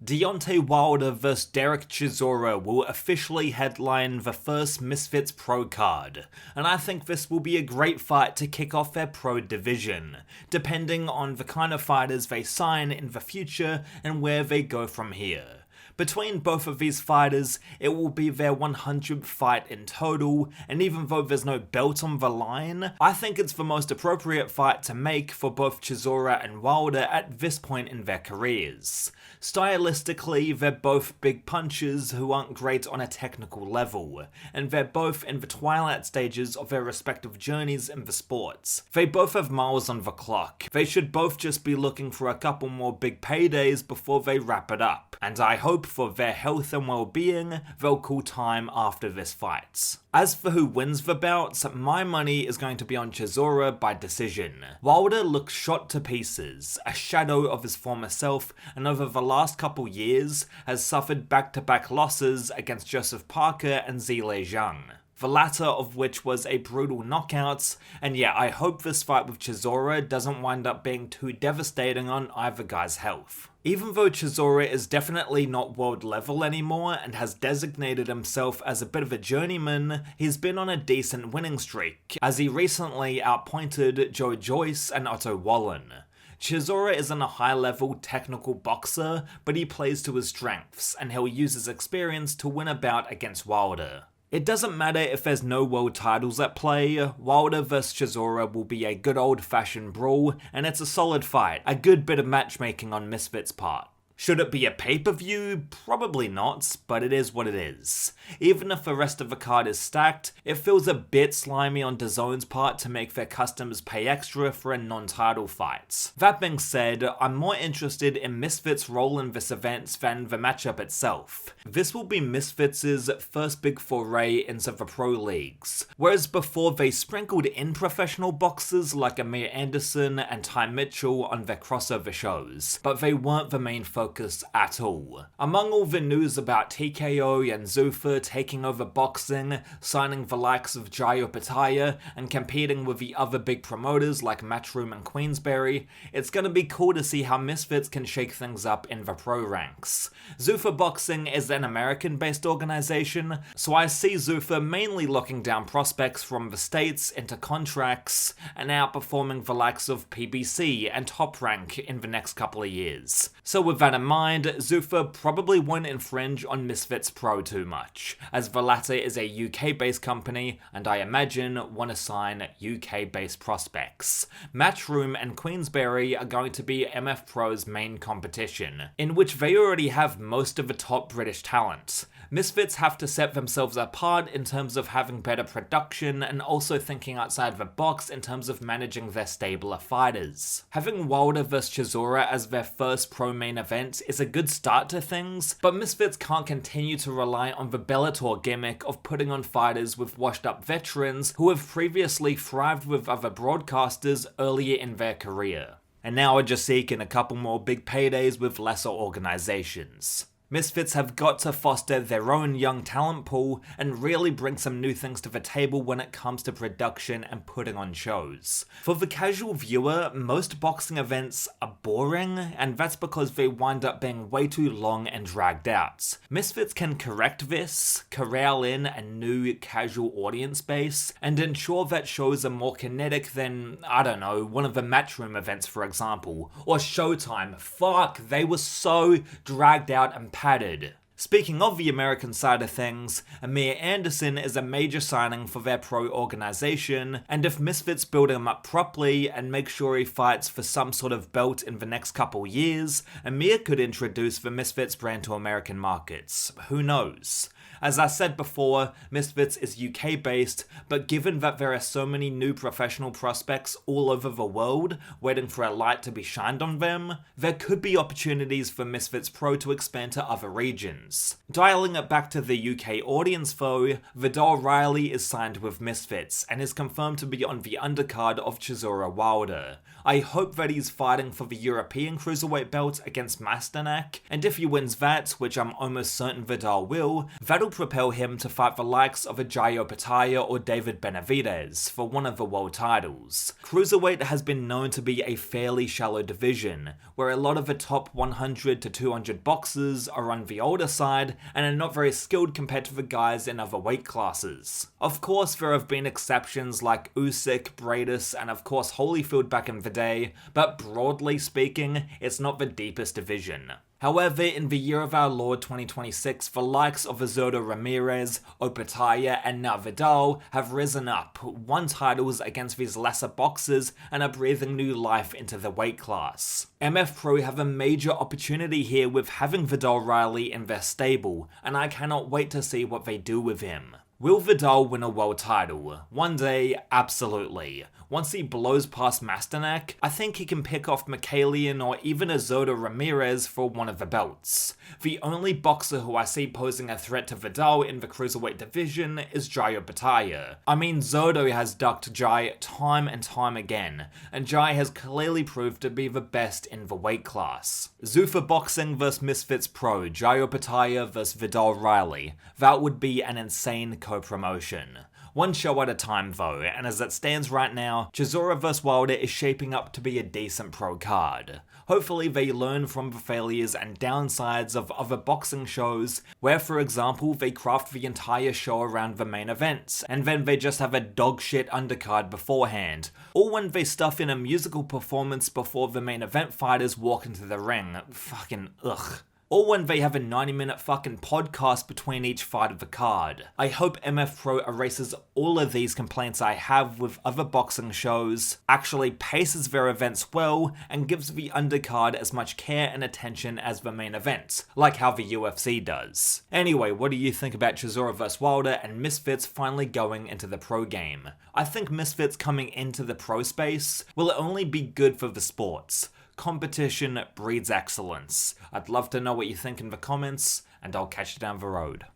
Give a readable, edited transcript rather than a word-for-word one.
Deontay Wilder vs Derek Chisora will officially headline the first Misfits Pro card, and I think this will be a great fight to kick off their pro division, depending on the kind of fighters they sign in the future and where they go from here. Between both of these fighters, it will be their 100th fight in total, and even though there's no belt on the line, I think it's the most appropriate fight to make for both Chisora and Wilder at this point in their careers. Stylistically, they're both big punchers who aren't great on a technical level, and they're both in the twilight stages of their respective journeys in the sports. They both have miles on the clock. They should both just be looking for a couple more big paydays before they wrap it up, and I hope for their health and well-being, they'll call time after this fight. As for who wins the bouts, my money is going to be on Chisora by decision. Wilder looks shot to pieces, a shadow of his former self, and over the last couple years has suffered back-to-back losses against Joseph Parker and Zhilei Zhang, the latter of which was a brutal knockout, and yeah, I hope this fight with Chisora doesn't wind up being too devastating on either guy's health. Even though Chisora is definitely not world level anymore and has designated himself as a bit of a journeyman, he's been on a decent winning streak, as he recently outpointed Joe Joyce and Otto Wallen. Chisora isn't a high-level technical boxer, but he plays to his strengths, and he'll use his experience to win a bout against Wilder. It doesn't matter if there's no world titles at play, Wilder vs Chisora will be a good old-fashioned brawl, and it's a solid fight, a good bit of matchmaking on Misfits' part. Should it be a pay-per-view? Probably not, but it is what it is. Even if the rest of the card is stacked, it feels a bit slimy on DAZN's part to make their customers pay extra for a non-title fight. That being said, I'm more interested in Misfits' role in this event than the matchup itself. This will be Misfits' first big foray into the pro leagues, whereas before they sprinkled in professional boxers like Amir Anderson and Ty Mitchell on their crossover shows, but they weren't the main focus at all. Among all the news about TKO and Zuffa taking over boxing, signing the likes of Jayo Pitaya, and competing with the other big promoters like Matchroom and Queensberry, it's gonna be cool to see how Misfits can shake things up in the pro ranks. Zuffa Boxing is an American-based organization, so I see Zuffa mainly locking down prospects from the States into contracts and outperforming the likes of PBC and Top Rank in the next couple of years. So with that in mind, Zuffa probably won't infringe on Misfits Pro too much, as the latter is a UK-based company and I imagine want to sign UK-based prospects. Matchroom and Queensberry are going to be MF Pro's main competition, in which they already have most of the top British talent. Misfits have to set themselves apart in terms of having better production and also thinking outside the box in terms of managing their stable of fighters. Having Wilder vs Chisora as their first pro main event is a good start to things, but Misfits can't continue to rely on the Bellator gimmick of putting on fighters with washed up veterans who have previously thrived with other broadcasters earlier in their career, and now are just seeking a couple more big paydays with lesser organizations. Misfits have got to foster their own young talent pool and really bring some new things to the table when it comes to production and putting on shows. For the casual viewer, most boxing events are boring, and that's because they wind up being way too long and dragged out. Misfits can correct this, corral in a new casual audience base, and ensure that shows are more kinetic than, I don't know, one of the Matchroom events for example, or Showtime. Fuck, they were so dragged out and padded. Speaking of the American side of things, Amir Anderson is a major signing for their pro organization, and if Misfits build him up properly and make sure he fights for some sort of belt in the next couple years, Amir could introduce the Misfits brand to American markets. Who knows? As I said before, Misfits is UK based, but given that there are so many new professional prospects all over the world waiting for a light to be shined on them, there could be opportunities for Misfits Pro to expand to other regions. matches. Dialing it back to the UK audience though, Viddal Riley is signed with Misfits and is confirmed to be on the undercard of Chisora Wilder. I hope that he's fighting for the European Cruiserweight belt against Masternak, and if he wins that, which I'm almost certain Viddal will, that'll propel him to fight the likes of a Jai Opetaia or David Benavidez for one of the world titles. Cruiserweight has been known to be a fairly shallow division, where a lot of the top 100 to 200 boxers are on the older side and are not very skilled compared to the guys in other weight classes. Of course, there have been exceptions like Usyk, Bradis, and of course Holyfield back in the day, but broadly speaking, it's not the deepest division. However, in the year of our Lord 2026, the likes of Zurdo Ramirez, Opetaia, and now Viddal have risen up, won titles against these lesser boxers, and are breathing new life into the weight class. MF Pro have a major opportunity here with having Viddal Riley in their stable, and I cannot wait to see what they do with him. Will Viddal win a world title? One day, absolutely. Once he blows past Masternak, I think he can pick off Mikhailian or even a Zurdo Ramirez for one of the belts. The only boxer who I see posing a threat to Viddal in the cruiserweight division is Jai Opetaia. I mean, Zurdo has ducked Jai time and time again, and Jai has clearly proved to be the best in the weight class. Zuffa Boxing vs Misfits Pro, Jai Opetaia vs Viddal Riley. That would be an insane co-promotion. One show at a time though, and as it stands right now, Chisora vs Wilder is shaping up to be a decent pro card. Hopefully they learn from the failures and downsides of other boxing shows, where for example they craft the entire show around the main events, and then they just have a dogshit undercard beforehand, or when they stuff in a musical performance before the main event fighters walk into the ring. Fucking ugh. Or when they have a 90-minute fucking podcast between each fight of the card. I hope MF Pro erases all of these complaints I have with other boxing shows, actually paces their events well, and gives the undercard as much care and attention as the main events, like how the UFC does. Anyway, what do you think about Chisora vs Wilder and Misfits finally going into the pro game? I think Misfits coming into the pro space will only be good for the sports. Competition breeds excellence. I'd love to know what you think in the comments, and I'll catch you down the road.